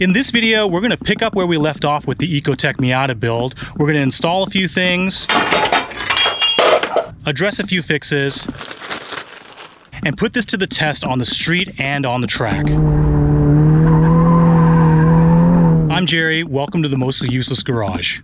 In this video, we're going to pick up where we left off with the EcotecMiata build. We're going to install a few things, address a few fixes, and put this to the test on the street and on the track. I'm Jerry, welcome to the Mostly Useless Garage.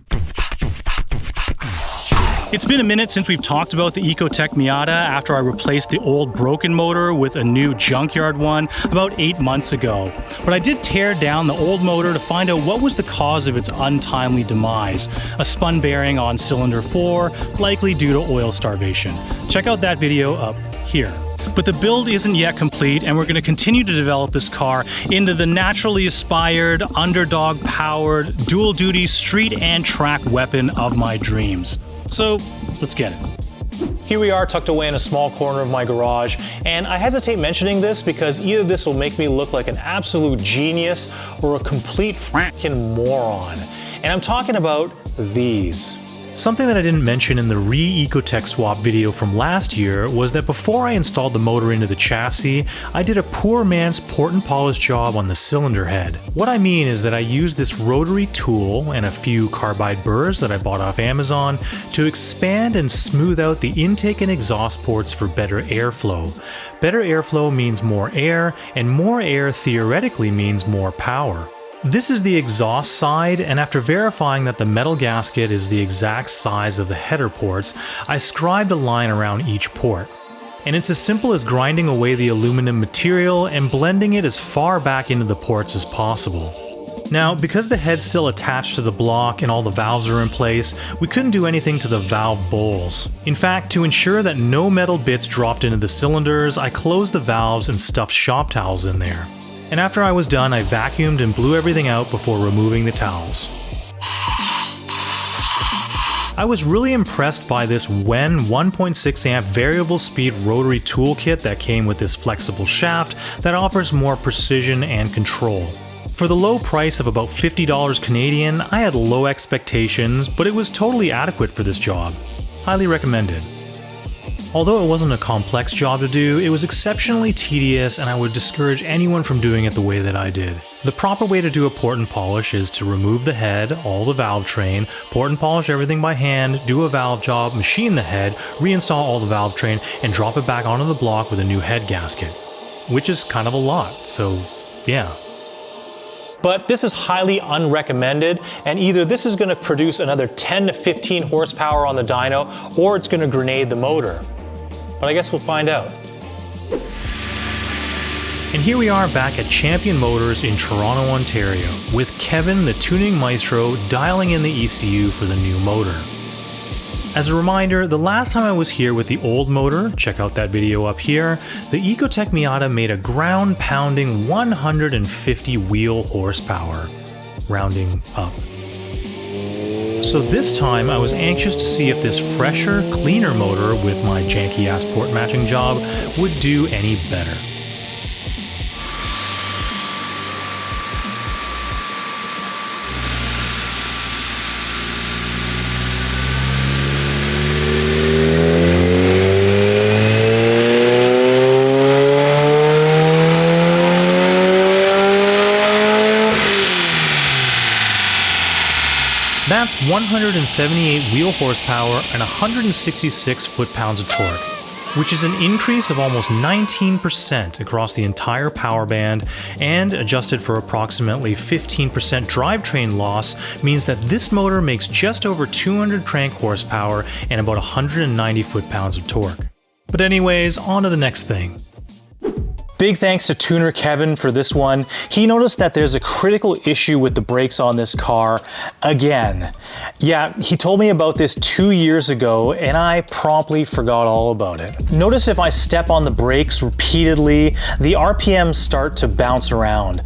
It's been a minute since we've talked about the EcotecMiata after I replaced the old broken motor with a new junkyard one about 8 months ago. But I did tear down the old motor to find out what was the cause of its untimely demise. A spun bearing on cylinder 4, likely due to oil starvation. Check out that video up here. But the build isn't yet complete, and we're going to continue to develop this car into the naturally aspired, underdog-powered, dual-duty street and track weapon of my dreams. So, let's get it. Here we are tucked away in a small corner of my garage, and I hesitate mentioning this because either this will make me look like an absolute genius or a complete f***ing moron. And I'm talking about these. Something that I didn't mention in the re-Ecotec swap video from last year was that before I installed the motor into the chassis, I did a poor man's port and polish job on the cylinder head. What I mean is that I used this rotary tool and a few carbide burrs that I bought off Amazon to expand and smooth out the intake and exhaust ports for better airflow. Better airflow means more air, and more air theoretically means more power. This is the exhaust side, and after verifying that the metal gasket is the exact size of the header ports, I scribed a line around each port. And it's as simple as grinding away the aluminum material and blending it as far back into the ports as possible. Now, because the head's still attached to the block and all the valves are in place, we couldn't do anything to the valve bowls. In fact, to ensure that no metal bits dropped into the cylinders, I closed the valves and stuffed shop towels in there. And after I was done, I vacuumed and blew everything out before removing the towels. I was really impressed by this Wen 1.6 amp variable speed rotary toolkit that came with this flexible shaft that offers more precision and control. For the low price of about $50 Canadian, I had low expectations, but it was totally adequate for this job. Highly recommended. Although it wasn't a complex job to do, it was exceptionally tedious, and I would discourage anyone from doing it the way that I did. The proper way to do a port and polish is to remove the head, all the valve train, port and polish everything by hand, do a valve job, machine the head, reinstall all the valve train, and drop it back onto the block with a new head gasket. Which is kind of a lot, so yeah. But this is highly unrecommended, and either this is going to produce another 10 to 15 horsepower on the dyno, or it's going to grenade the motor. But I guess we'll find out. And here we are back at Champion Motors in Toronto, Ontario, with Kevin, the tuning maestro, dialing in the ECU for the new motor. As a reminder, the last time I was here with the old motor, check out that video up here, the EcotecMiata made a ground-pounding 150 wheel horsepower, rounding up. So this time I was anxious to see if this fresher, cleaner motor with my janky-ass port matching job would do any better. That's 178 wheel horsepower and 166 foot-pounds of torque, which is an increase of almost 19% across the entire power band, and adjusted for approximately 15% drivetrain loss means that this motor makes just over 200 crank horsepower and about 190 foot-pounds of torque. But anyways, on to the next thing. Big thanks to tuner Kevin for this one. He noticed that there's a critical issue with the brakes on this car again. Yeah, he told me about this 2 years ago and I promptly forgot all about it. Notice if I step on the brakes repeatedly, the RPMs start to bounce around.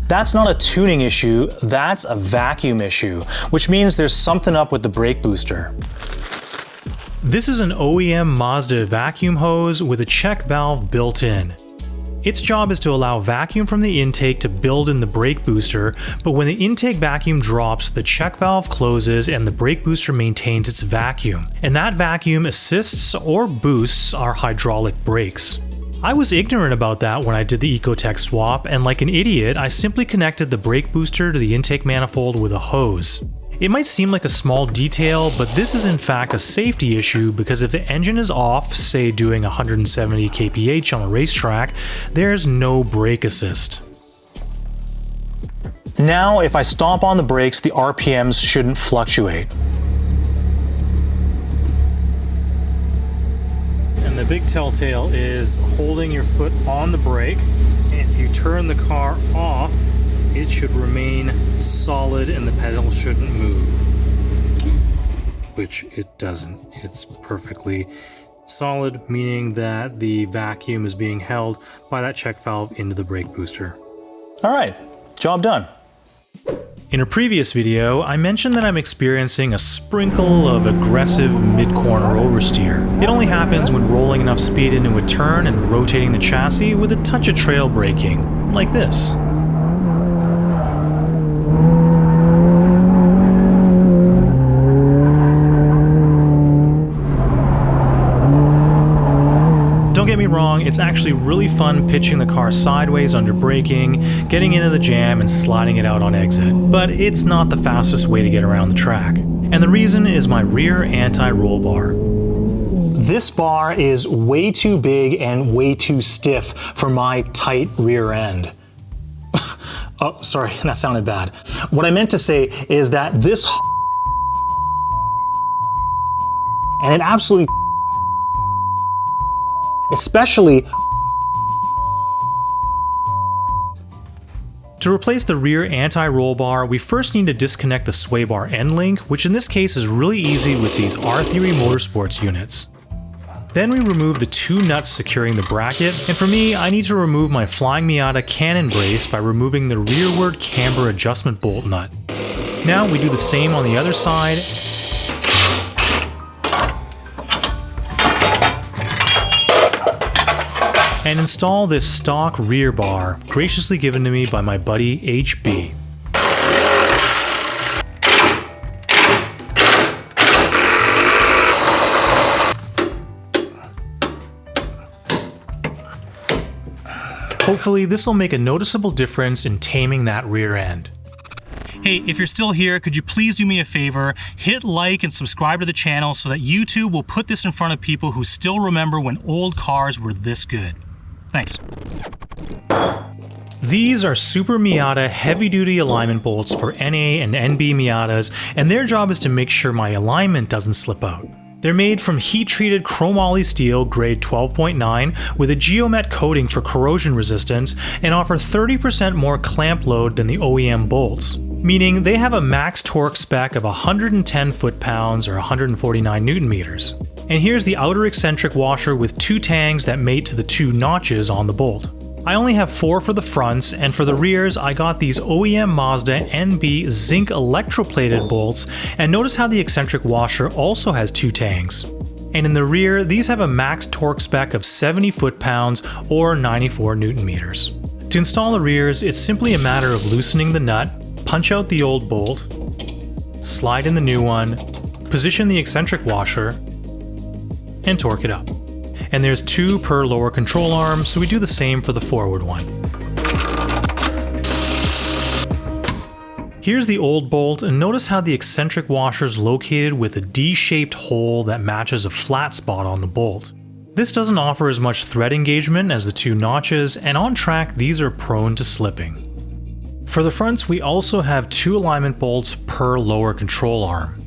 That's not a tuning issue, that's a vacuum issue, which means there's something up with the brake booster. This is an OEM Mazda vacuum hose with a check valve built in. Its job is to allow vacuum from the intake to build in the brake booster, but when the intake vacuum drops, the check valve closes and the brake booster maintains its vacuum. And that vacuum assists or boosts our hydraulic brakes. I was ignorant about that when I did the Ecotec swap, and like an idiot, I simply connected the brake booster to the intake manifold with a hose. It might seem like a small detail, but this is in fact a safety issue because if the engine is off, say doing 170 kph on a racetrack, there's no brake assist. Now, if I stomp on the brakes, the RPMs shouldn't fluctuate. And the big telltale is holding your foot on the brake. If you turn the car off, it should remain solid and the pedal shouldn't move. Which it doesn't. It's perfectly solid, meaning that the vacuum is being held by that check valve into the brake booster. All right, job done. In a previous video, I mentioned that I'm experiencing a sprinkle of aggressive mid-corner oversteer. It only happens when rolling enough speed into a turn and rotating the chassis with a touch of trail braking, like this. Don't get me wrong, it's actually really fun pitching the car sideways under braking, getting into the jam and sliding it out on exit, but it's not the fastest way to get around the track. And the reason is my rear anti-roll bar. This bar is way too big and way too stiff for my tight rear end. Oh, sorry, that sounded bad. What I meant to say is that this and it absolutely especially to replace the rear anti-roll bar, we first need to disconnect the sway bar end link, which in this case is really easy with these R3 Motorsports units. Then we remove the two nuts securing the bracket, and for me, I need to remove my Flying Miata cannon brace by removing the rearward camber adjustment bolt nut. Now we do the same on the other side, and install this stock rear bar, graciously given to me by my buddy HB. Hopefully this will make a noticeable difference in taming that rear end. Hey, if you're still here, could you please do me a favor? Hit like and subscribe to the channel so that YouTube will put this in front of people who still remember when old cars were this good. Thanks. These are SuperMiata heavy-duty alignment bolts for NA and NB Miatas, and their job is to make sure my alignment doesn't slip out. They're made from heat-treated chromoly steel grade 12.9 with a geomet coating for corrosion resistance and offer 30% more clamp load than the OEM bolts, meaning they have a max torque spec of 110 foot-pounds or 149 Newton-meters. And here's the outer eccentric washer with two tangs that mate to the two notches on the bolt. I only have 4 for the fronts, and for the rears I got these OEM Mazda NB zinc electroplated bolts, and notice how the eccentric washer also has 2 tangs. And in the rear, these have a max torque spec of 70 foot-pounds or 94 Newton-meters. To install the rears, it's simply a matter of loosening the nut, punch out the old bolt, slide in the new one, position the eccentric washer, and torque it up. And there's 2 per lower control arm, so we do the same for the forward one. Here's the old bolt, and notice how the eccentric washer is located with a D-shaped hole that matches a flat spot on the bolt. This doesn't offer as much thread engagement as the 2 notches, and on track these are prone to slipping. For the fronts, we also have 2 alignment bolts per lower control arm.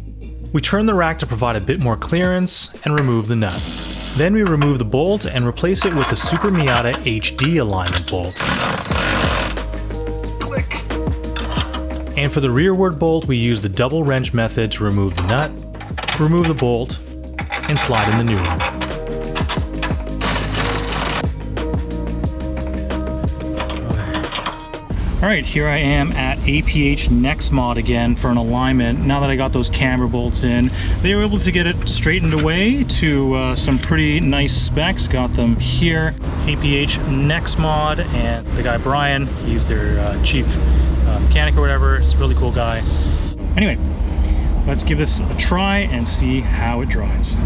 We turn the rack to provide a bit more clearance and remove the nut. Then we remove the bolt and replace it with the SuperMiata HD Alignment Bolt. Click. And for the rearward bolt, we use the double wrench method to remove the nut, remove the bolt, and slide in the new one. Alright, here I am at APH NextMod again for an alignment. Now that I got those camber bolts in, they were able to get it straightened away to some pretty nice specs. Got them here. APH NextMod, and the guy Brian, he's their chief mechanic or whatever. He's a really cool guy. Anyway, let's give this a try and see how it drives.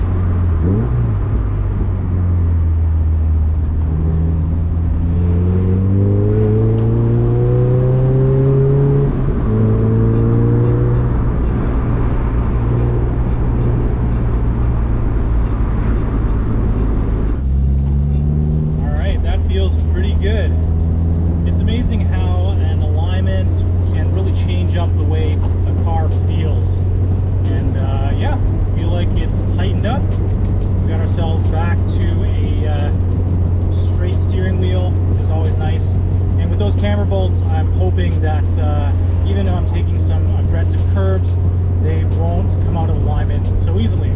even though I'm taking some aggressive curbs, they won't come out of alignment so easily.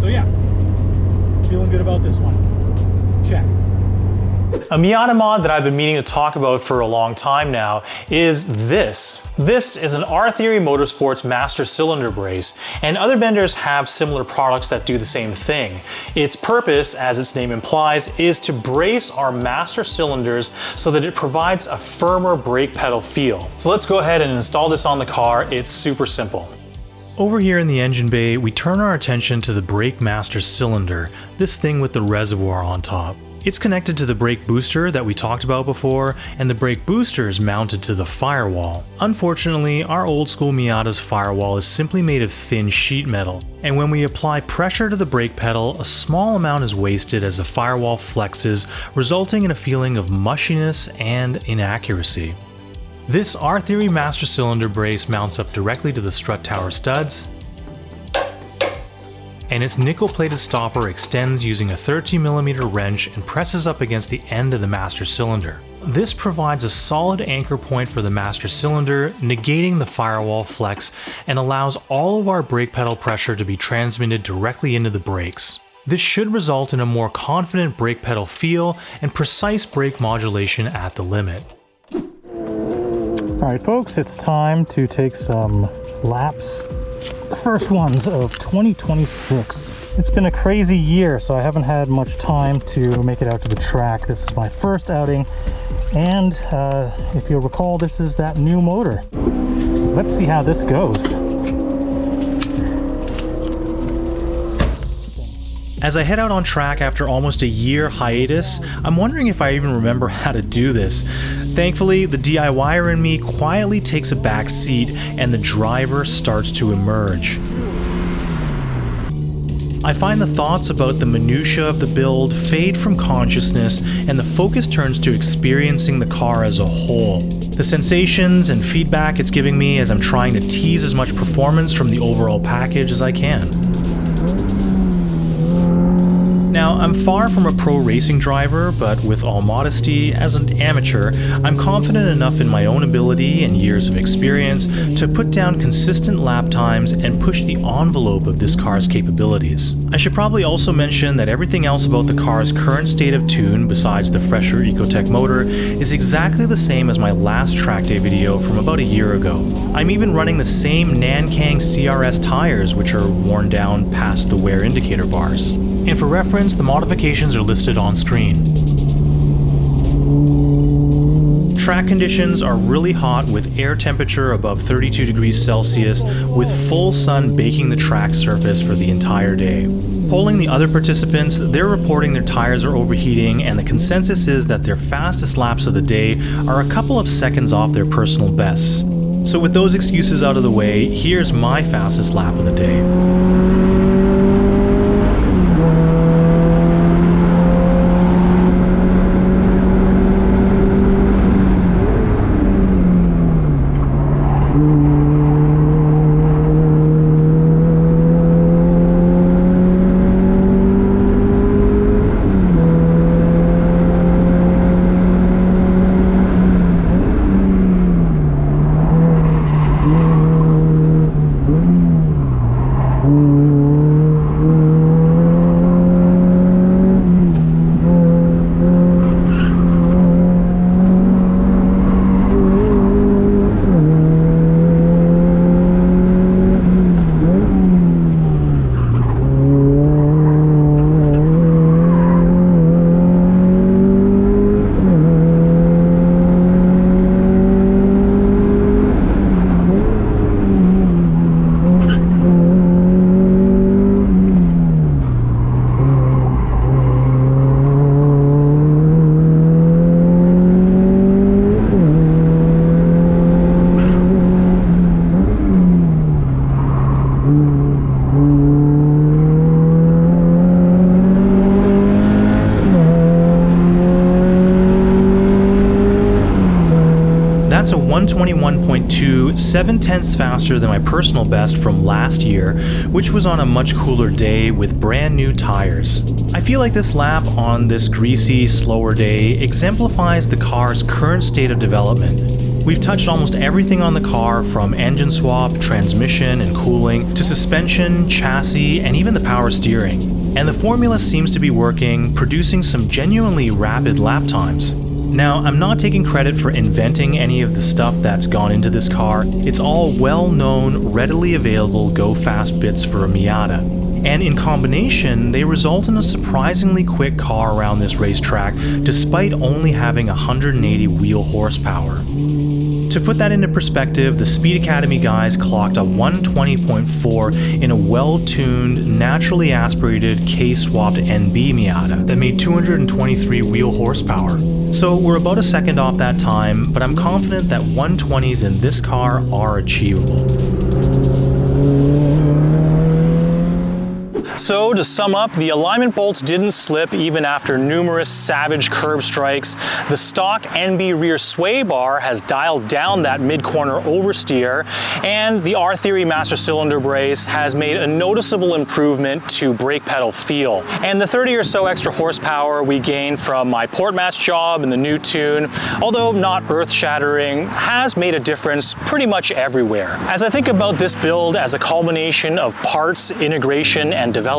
So yeah, feeling good about this one. Check. A Miata mod that I've been meaning to talk about for a long time now is this. This is an R-Theory Motorsports master cylinder brace, and other vendors have similar products that do the same thing. Its purpose, as its name implies, is to brace our master cylinders so that it provides a firmer brake pedal feel. So let's go ahead and install this on the car. It's super simple. Over here in the engine bay, we turn our attention to the brake master cylinder, this thing with the reservoir on top. It's connected to the brake booster that we talked about before, and the brake booster is mounted to the firewall. Unfortunately, our old school Miata's firewall is simply made of thin sheet metal, and when we apply pressure to the brake pedal, a small amount is wasted as the firewall flexes, resulting in a feeling of mushiness and inaccuracy. This R-Theory master cylinder brace mounts up directly to the strut tower studs, and its nickel-plated stopper extends using a 13mm wrench and presses up against the end of the master cylinder. This provides a solid anchor point for the master cylinder, negating the firewall flex, and allows all of our brake pedal pressure to be transmitted directly into the brakes. This should result in a more confident brake pedal feel and precise brake modulation at the limit. Alright folks, it's time to take some laps. The first ones of 2026. It's been a crazy year, so I haven't had much time to make it out to the track. This is my first outing, and if you'll recall, this is that new motor. Let's see how this goes. As I head out on track after almost a year hiatus, I'm wondering if I even remember how to do this. Thankfully, the DIYer in me quietly takes a back seat and the driver starts to emerge. I find the thoughts about the minutiae of the build fade from consciousness and the focus turns to experiencing the car as a whole. The sensations and feedback it's giving me as I'm trying to tease as much performance from the overall package as I can. Now, I'm far from a pro racing driver, but with all modesty, as an amateur, I'm confident enough in my own ability and years of experience to put down consistent lap times and push the envelope of this car's capabilities. I should probably also mention that everything else about the car's current state of tune, besides the fresher Ecotec motor, is exactly the same as my last track day video from about a year ago. I'm even running the same Nankang CRS tires, which are worn down past the wear indicator bars. And for reference, the modifications are listed on screen. Track conditions are really hot with air temperature above 32 degrees Celsius with full sun baking the track surface for the entire day. Polling the other participants, they're reporting their tires are overheating and the consensus is that their fastest laps of the day are a couple of seconds off their personal bests. So with those excuses out of the way, here's my fastest lap of the day. That's a 121.2, 7/10 faster than my personal best from last year, which was on a much cooler day with brand new tires. I feel like this lap on this greasy, slower day exemplifies the car's current state of development. We've touched almost everything on the car, from engine swap, transmission and cooling, to suspension, chassis, and even the power steering. And the formula seems to be working, producing some genuinely rapid lap times. Now, I'm not taking credit for inventing any of the stuff that's gone into this car. It's all well-known, readily available go-fast bits for a Miata. And in combination, they result in a surprisingly quick car around this racetrack, despite only having 180 wheel horsepower. To put that into perspective, the Speed Academy guys clocked a 120.4 in a well-tuned, naturally aspirated, K-swapped NB Miata that made 223 wheel horsepower. So we're about a second off that time, but I'm confident that 120s in this car are achievable. So to sum up, the alignment bolts didn't slip even after numerous savage curb strikes. The stock NB rear sway bar has dialed down that mid-corner oversteer, and the R-Theory master cylinder brace has made a noticeable improvement to brake pedal feel. And the 30 or so extra horsepower we gained from my port match job and the new tune, although not earth-shattering, has made a difference pretty much everywhere. As I think about this build as a culmination of parts, integration, and development,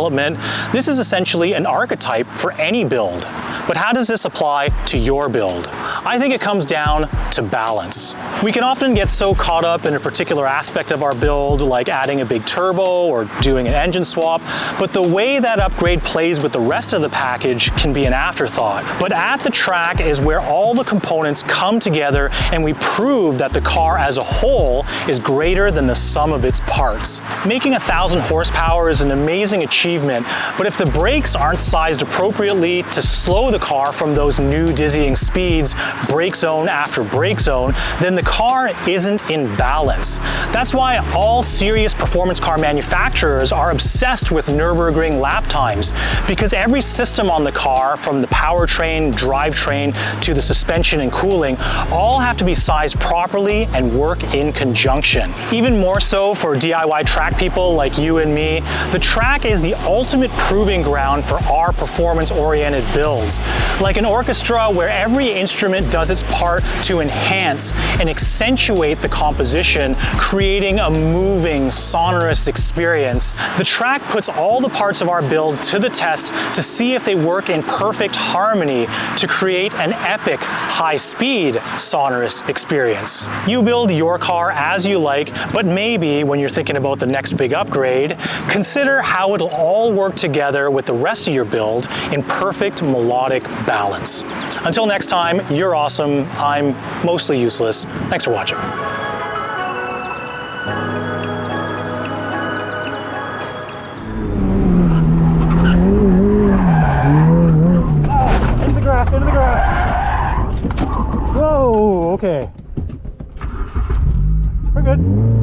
this is essentially an archetype for any build. But how does this apply to your build? I think it comes down to balance. We can often get so caught up in a particular aspect of our build, like adding a big turbo or doing an engine swap, but the way that upgrade plays with the rest of the package can be an afterthought. But at the track is where all the components come together and we prove that the car as a whole is greater than the sum of its parts. Making 1,000 horsepower is an amazing achievement, but if the brakes aren't sized appropriately to slow the car from those new dizzying speeds, brake zone after brake zone, then the car isn't in balance. That's why all serious performance car manufacturers are obsessed with Nürburgring lap times, because every system on the car, from the powertrain, drivetrain, to the suspension and cooling, all have to be sized properly and work in conjunction. Even more so for DIY track people like you and me, the track is the ultimate proving ground for our performance-oriented builds. Like an orchestra where every instrument does its part to enhance and accentuate the composition, creating a moving, sonorous experience, the track puts all the parts of our build to the test to see if they work in perfect harmony to create an epic, high-speed, sonorous experience. You build your car as you like, but maybe when you're thinking about the next big upgrade, consider how it'll all work together with the rest of your build in perfect melodic balance. Until next time, you're awesome. I'm mostly useless. Thanks for watching. Into the grass, into the grass. Whoa, okay. We're good.